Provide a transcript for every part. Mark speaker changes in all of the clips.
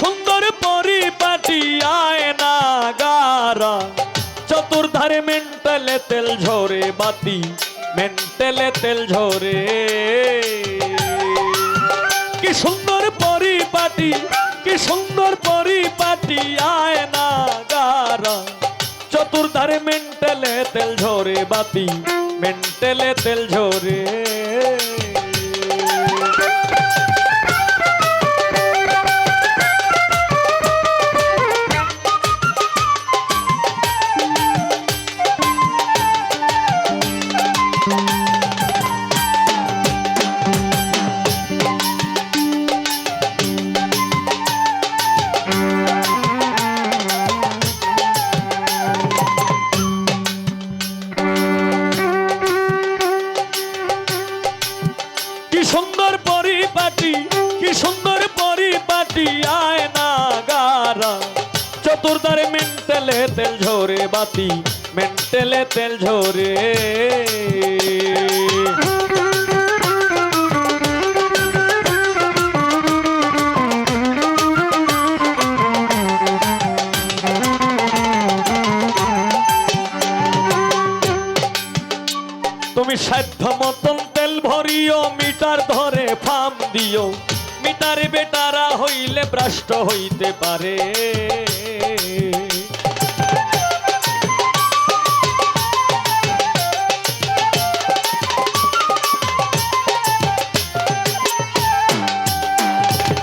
Speaker 1: সুন্দর পরিপাটি আয়না গারা, চতুর্ধারে মেন্টালে তেল ঝরে বাতি, মেন্টালে তেল ঝরে। কি সুন্দর পরিপাটি, কি সুন্দর পরিপাটি আয়না গারা, চতুর্ধারে মেন্টালে তেল ঝরে বাতি, মেন্টালে তেল ঝরে। কি সুন্দর পরিপাটি, কি সুন্দর পরিপাটি আয়না গারা, চতুর্ধারে মেন্টালে তেল ঝরে বাতি, মেন্টালে তেল ঝরে। তুমি সাধ্য মতন তেল ভরিও, মিটার ধরে ফাম দিও, মিটারে বেটারা হইলে ভ্রষ্ট হইতে পারে।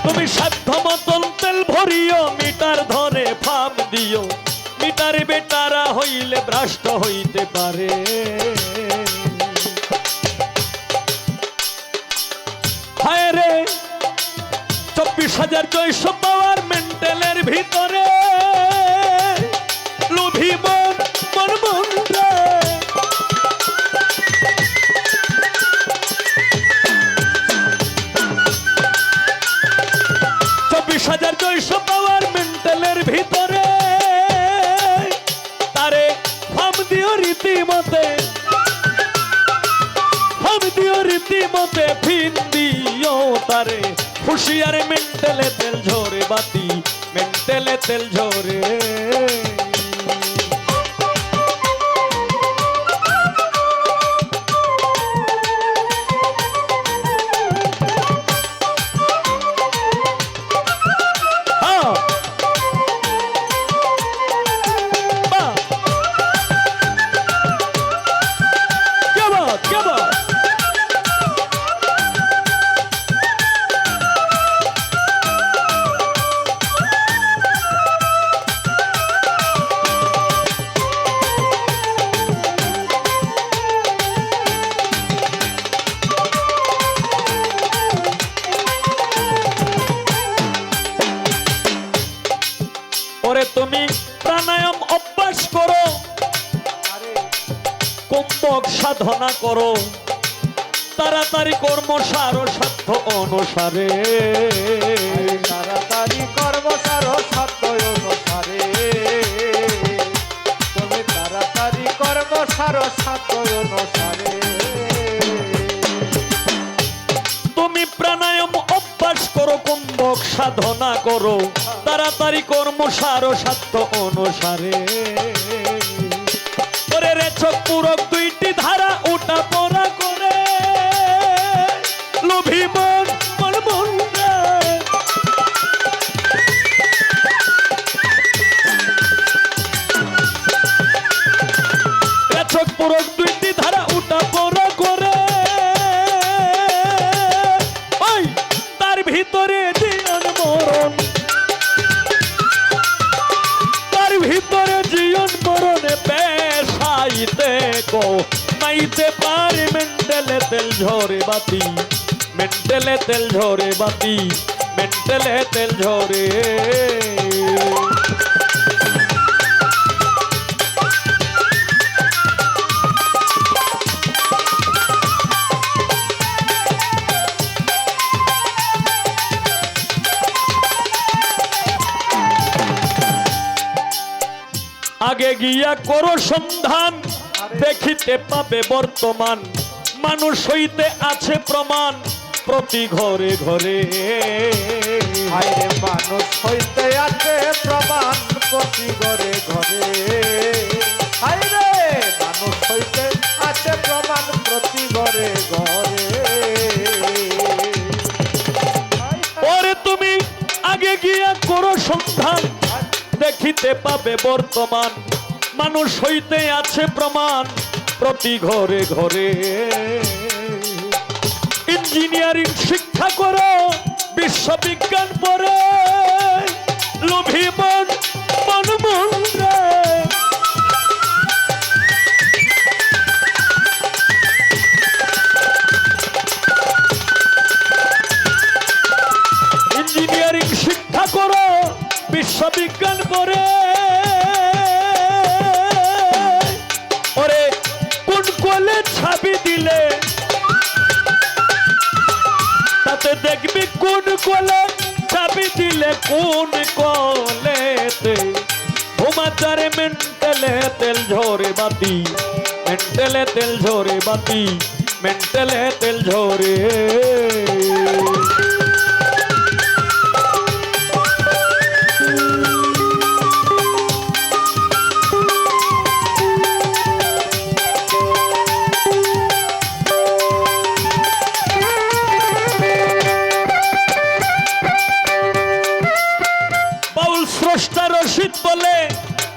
Speaker 1: তুমি সাধ্য মতন তেল ভরিও, মিটার ধরে ফাম দিও, মিটারে বেটারা হইলে ভ্রষ্ট হইতে পারে। হায় রে 24,600 পাওয়ার মেন্টালের ভিতরে, লোভী মন মন মন রে। 24,600 পাওয়ার মেন্টালের ভিতরে, তারে ফাম দিও রীতিমতে, ফাম দিও রীতিমতে, ফিন দিও তারে, হুঁশিয়ারে মেন্টালে তেল ঝরে বাতি, মেন্টালে তেল ঝরে। ওরে তুমি প্রাণায়াম অভ্যাস করো, কুম্ভক সাধনা করো, তাড়াতাড়ি কর্ম সার সাধ্য অনুসারে,
Speaker 2: তাড়াতাড়ি কর্ম সার সাধ্য অনুসারে, তুমি তাড়াতাড়ি কর্ম সার সাধ্য অনুসারে।
Speaker 1: তুমি প্রাণায়াম অভ্যাস করো, কুম্ভক সাধনা করো, তাড়াতাড়ি কর্ম সার সাধ্য অনুসারে। ওরে রেচক পূরক দুইটি ধারা উঠা পড়া করে, লোভী মন মন মন রে। রেচক পূরক দুইটি ধারা উঠা পড়া করে, ওই তার ভিতরে জীবন মরণ, তার ভিতরে জীবন মরণে পেশাইতে কো নাইতে পারে, মেন্টালে তেল ঝরে বাতি, মেন্টালে তেল ঝরে বাতি, মেন্টালে তেল ঝরে। আগে গিয়া করো সন্ধান, দেখিতে পাবে বর্তমান, মানুষ হইতে আছে প্রমাণ প্রতি ঘরে ঘরে।
Speaker 2: আইরে মানুষ হইতে আছে প্রমাণ প্রতি ঘরে ঘরে আইরে মানুষ হইতে আছে প্রমাণ প্রতি ঘরে ঘরে
Speaker 1: পরে তুমি আগে গিয়া করো সন্ধান, দেখিতে পাবে বর্তমান মানুষ হইতে আছে প্রমাণ প্রতি ঘরে ঘরে। ইঞ্জিনিয়ারিং শিক্ষা করো, বিশ্ববিজ্ঞান পড়ে, লোভী মন মন মনরে। ইঞ্জিনিয়ারিং শিক্ষা করো, বিশ্ববিজ্ঞান পড়ে, ওরে কোন কলে ছাবি দিলে তাতে দেখবি কোন কলে ছাবি দিলে কোন কলেতে ঘুমাচারে মেন্টালে তেল ঝরে বাতি, মেন্টালে তেল ঝরে বাতি, মেন্টালে তেল ঝরে। স্রষ্টা রশিদ বলে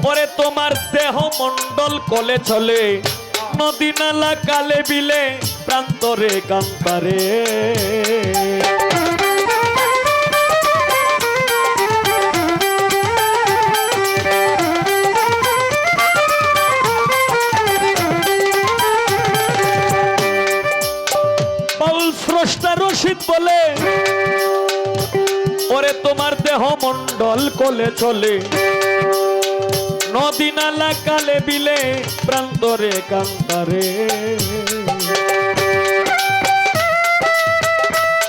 Speaker 1: পরে তোমার দেহ মন্ডল কলে চলে, নদী নালা কালে বিলে প্রান্তরে কান্তারে। বাউল স্রষ্টা রশিদ বলে ওরে তোমার দেহ মন্ডল কোলে চলে, নদী নালা কালে বিলে প্রান্তরে কান্তারে।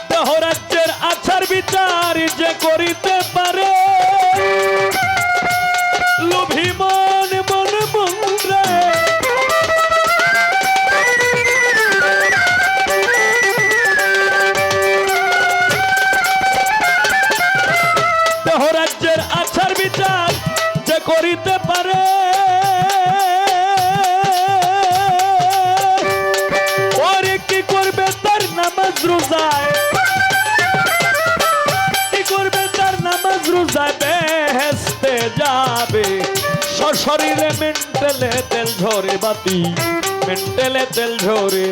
Speaker 1: দেহ রাজ্যের আচার বিচার যে করিতে পারে, লোভী মন মন মনরে। রাজ্যের আচার বিচার যে করিতে পারে, ওরে কি করবে তার নামাজ রোজায়, কি করবে তার নামাজ রোজায়, বেহেশতে যাবে সশরীরে মেন্টালে তেল ঝরে বাতি, মেন্টালে তেল ঝরে।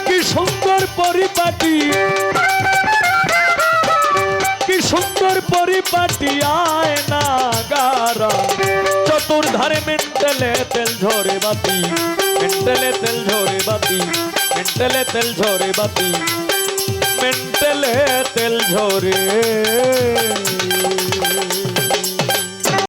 Speaker 1: কি সুন্দর পরিপাটি, কি সুন্দর পরিপাটি আয়না গারা, চতুর্ধারে মেন্টালে তেল ঝরে বাতি, মেন্টালে তেল ঝরে বাতি, মেন্টালে তেল ঝরে বাতি, মেন্টালে তেল ঝরে।